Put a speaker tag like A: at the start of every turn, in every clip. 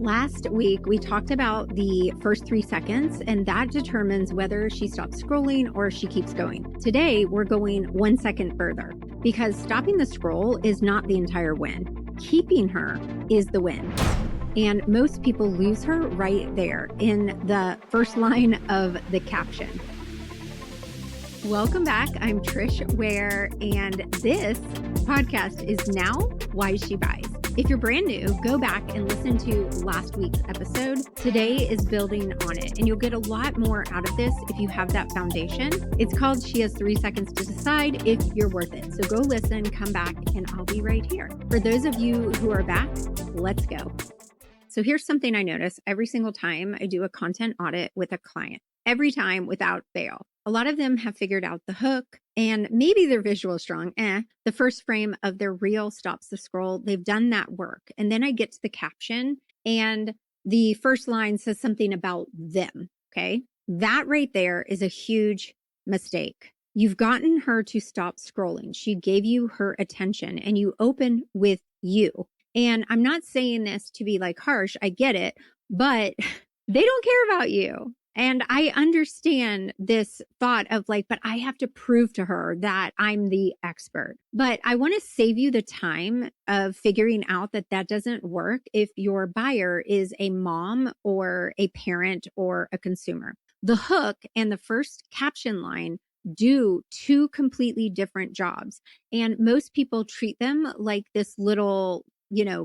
A: Last week, we talked about the first 3 seconds, and that determines whether she stops scrolling or she keeps going. Today, we're going 1 second further because stopping the scroll is not the entire win. Keeping her is the win. And most people lose her right there in the first line of the caption. Welcome back. I'm Trish Ware, and this podcast is Now Why She Buys. If you're brand new, go back and listen to last week's episode. Today is building on it, and you'll get a lot more out of this if you have that foundation. It's called She Has 3 Seconds to Decide If You're Worth It. So go listen, come back, and I'll be right here. For those of you who are back, let's go. So here's something I notice every single time I do a content audit with a client, every time without fail. A lot of them have figured out the hook and maybe their visual is strong. The first frame of their reel stops the scroll. They've done that work. And then I get to the caption and the first line says something about them. Okay. That right there is a huge mistake. You've gotten her to stop scrolling. She gave you her attention and you open with you. And I'm not saying this to be like harsh. I get it, but they don't care about you. And I understand this thought of like, but I have to prove to her that I'm the expert. But I want to save you the time of figuring out that that doesn't work if your buyer is a mom or a parent or a consumer. The hook and the first caption line do two completely different jobs. And most people treat them like this little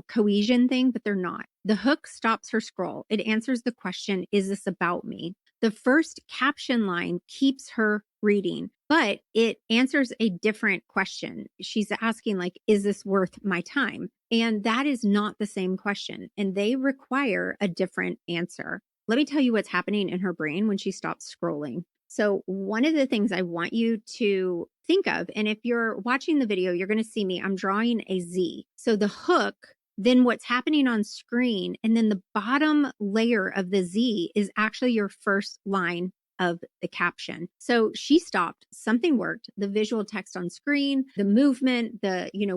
A: cohesion thing, but they're not. The hook stops her scroll. It answers the question, is this about me? The first caption line keeps her reading, but it answers a different question. She's asking like, is this worth my time? And that is not the same question. And they require a different answer. Let me tell you what's happening in her brain when she stops scrolling. So one of the things I want you to think of, and if you're watching the video, you're going to see me, I'm drawing a Z. So the hook, then what's happening on screen, and then the bottom layer of the Z is actually your first line of the caption. So she stopped, something worked, the visual text on screen, the movement,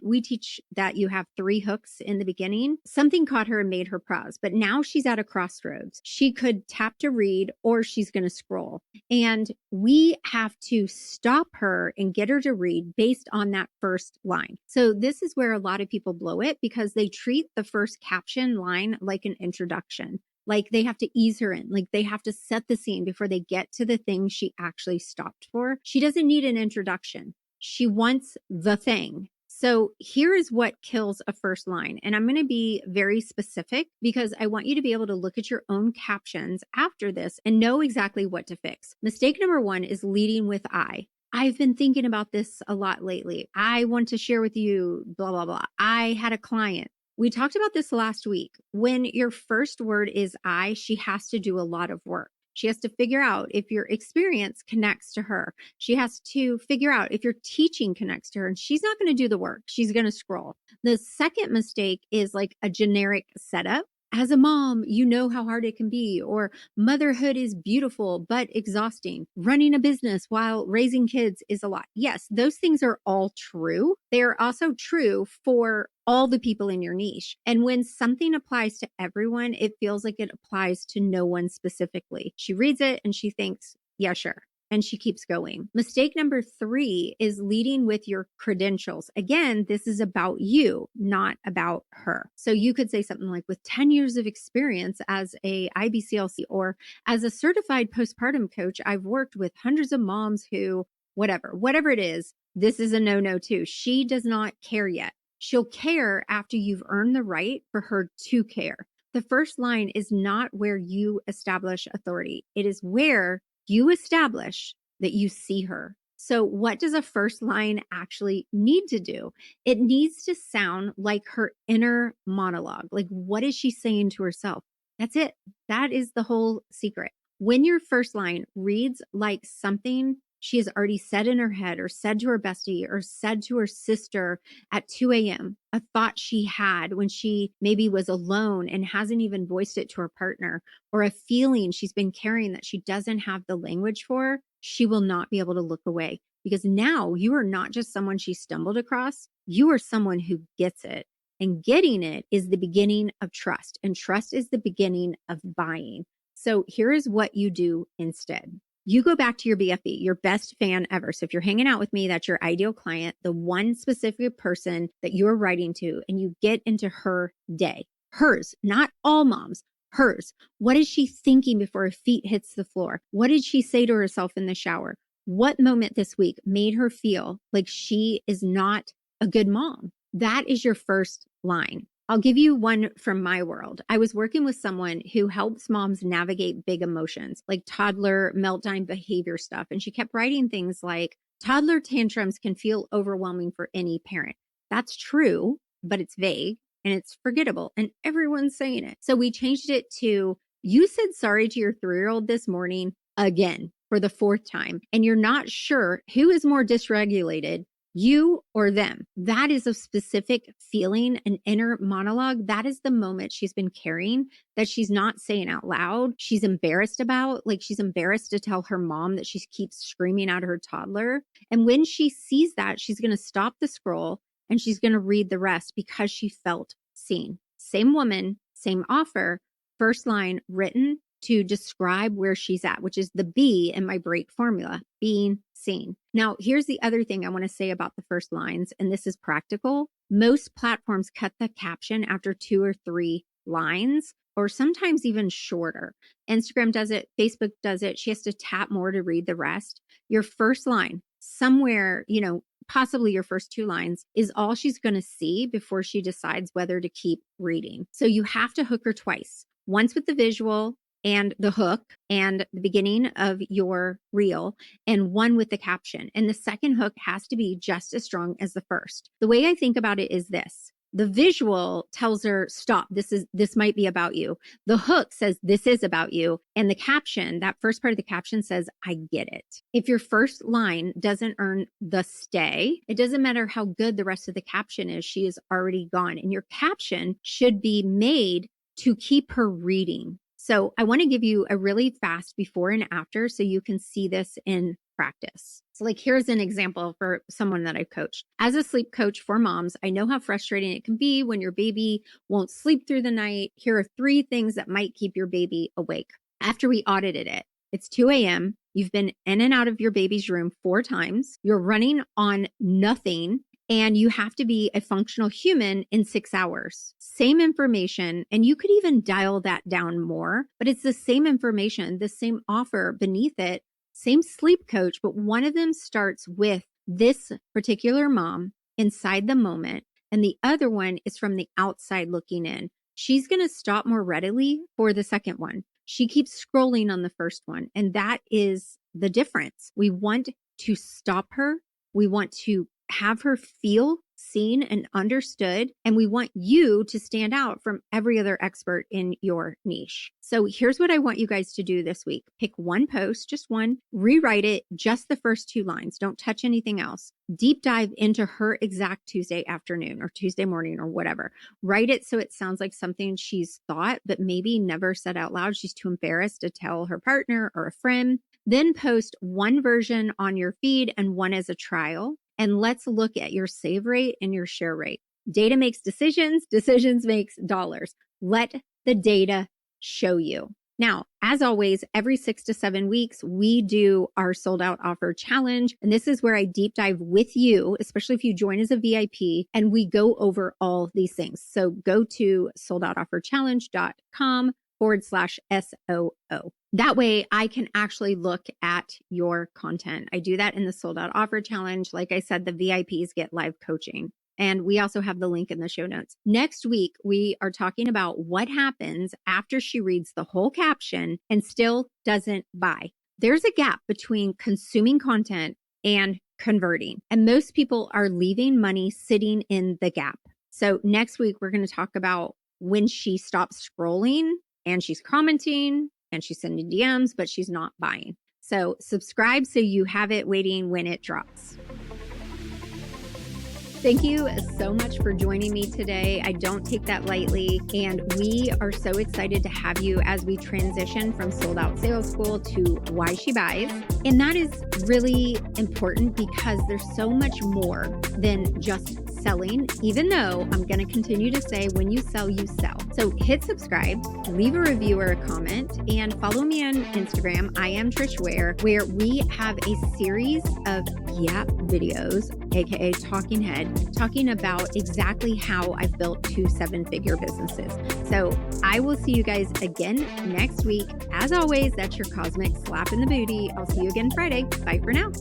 A: we teach that you have 3 hooks in the beginning. Something caught her and made her pause, but now she's at a crossroads. She could tap to read or she's going to scroll. And we have to stop her and get her to read based on that first line. So this is where a lot of people blow it because they treat the first caption line like an introduction. Like they have to ease her in, like they have to set the scene before they get to the thing she actually stopped for. She doesn't need an introduction. She wants the thing. So here is what kills a first line. And I'm going to be very specific because I want you to be able to look at your own captions after this and know exactly what to fix. Mistake number 1 is leading with I. I've been thinking about this a lot lately. I want to share with you, blah, blah, blah. I had a client. We talked about this last week. When your first word is I, she has to do a lot of work. She has to figure out if your experience connects to her. She has to figure out if your teaching connects to her, and she's not going to do the work. She's going to scroll. The second mistake is like a generic setup. As a mom, you know how hard it can be, or motherhood is beautiful but exhausting. Running a business while raising kids is a lot. Yes, those things are all true. They are also true for all the people in your niche. And when something applies to everyone, it feels like it applies to no one specifically. She reads it and she thinks, yeah, sure. And she keeps going. Mistake number 3 is leading with your credentials. Again, this is about you, not about her. So you could say something like, with 10 years of experience as a IBCLC or as a certified postpartum coach, I've worked with hundreds of moms who, whatever it is, this is a no-no too. She does not care yet. She'll care after you've earned the right for her to care. The first line is not where you establish authority. It is where you establish that you see her. So what does a first line actually need to do? It needs to sound like her inner monologue. Like, what is she saying to herself? That's it. That is the whole secret. When your first line reads like something she has already said in her head or said to her bestie or said to her sister at 2 a.m., a thought she had when she maybe was alone and hasn't even voiced it to her partner, or a feeling she's been carrying that she doesn't have the language for, she will not be able to look away. Because now you are not just someone she stumbled across, you are someone who gets it. And getting it is the beginning of trust. And trust is the beginning of buying. So here is what you do instead. You go back to your BFB, your best fan ever. So if you're hanging out with me, that's your ideal client, the one specific person that you're writing to, and you get into her day. Hers, not all moms, hers. What is she thinking before her feet hits the floor? What did she say to herself in the shower? What moment this week made her feel like she is not a good mom? That is your first line. I'll give you one from my world. I was working with someone who helps moms navigate big emotions, like toddler meltdown behavior stuff. And she kept writing things like, toddler tantrums can feel overwhelming for any parent. That's true, but it's vague and it's forgettable. And everyone's saying it. So we changed it to, you said sorry to your 3-year-old this morning again for the 4th time. And you're not sure who is more dysregulated, you or them. That is a specific feeling, an inner monologue. That is the moment she's been carrying that she's not saying out loud. She's embarrassed about, like she's embarrassed to tell her mom that she keeps screaming at her toddler. And when she sees that, she's going to stop the scroll and she's going to read the rest because she felt seen. Same woman, same offer, first line written to describe where she's at, which is the B in my break formula, being seen. Now, here's the other thing I want to say about the first lines, and this is practical. Most platforms cut the caption after 2 or 3 lines, or sometimes even shorter. Instagram does it, Facebook does it. She has to tap more to read the rest. Your first line, somewhere, possibly your first 2 lines, is all she's going to see before she decides whether to keep reading. So you have to hook her twice, once with the visual and the hook and the beginning of your reel, and one with the caption. And the second hook has to be just as strong as the first. The way I think about it is this. The visual tells her, stop, this might be about you. The hook says, this is about you. And the caption, that first part of the caption says, I get it. If your first line doesn't earn the stay, it doesn't matter how good the rest of the caption is, she is already gone. And your caption should be made to keep her reading. So I want to give you a really fast before and after so you can see this in practice. So here's an example for someone that I've coached. As a sleep coach for moms, I know how frustrating it can be when your baby won't sleep through the night. Here are 3 things that might keep your baby awake. After we audited it, it's 2 a.m. You've been in and out of your baby's room 4 times. You're running on nothing. And you have to be a functional human in 6 hours. Same information, and you could even dial that down more, but it's the same information, the same offer beneath it, same sleep coach, but one of them starts with this particular mom inside the moment, and the other one is from the outside looking in. She's going to stop more readily for the second one. She keeps scrolling on the first one, and that is the difference. We want to stop her. We want to have her feel seen and understood. And we want you to stand out from every other expert in your niche. So here's what I want you guys to do this week. Pick one post, just one, rewrite it, just the first 2 lines. Don't touch anything else. Deep dive into her exact Tuesday afternoon or Tuesday morning or whatever. Write it so it sounds like something she's thought, but maybe never said out loud. She's too embarrassed to tell her partner or a friend. Then post one version on your feed and one as a trial. And let's look at your save rate and your share rate. Data makes decisions. Decisions makes dollars. Let the data show you. Now, as always, every 6 to 7 weeks, we do our sold out offer challenge. And this is where I deep dive with you, especially if you join as a VIP, and we go over all these things. So go to soldoutoffers.com/SOO. That way I can actually look at your content. I do that in the sold out offer challenge. Like I said, the VIPs get live coaching. And we also have the link in the show notes. Next week, we are talking about what happens after she reads the whole caption and still doesn't buy. There's a gap between consuming content and converting. And most people are leaving money sitting in the gap. So next week, we're going to talk about when she stops scrolling and she's commenting and she's sending DMs, but she's not buying. So subscribe so you have it waiting when it drops. Thank you so much for joining me today. I don't take that lightly. And we are so excited to have you as we transition from Sold Out Sales School to Why She Buys. And that is really important because there's so much more than just selling, even though I'm going to continue to say when you sell, you sell. So hit subscribe, leave a review or a comment, and follow me on Instagram. I am Trish where we have a series of videos, aka talking head, talking about exactly how I've built 2 7-figure businesses. So I will see you guys again next week. As always, that's your cosmic slap in the booty. I'll see you again Friday. Bye for now.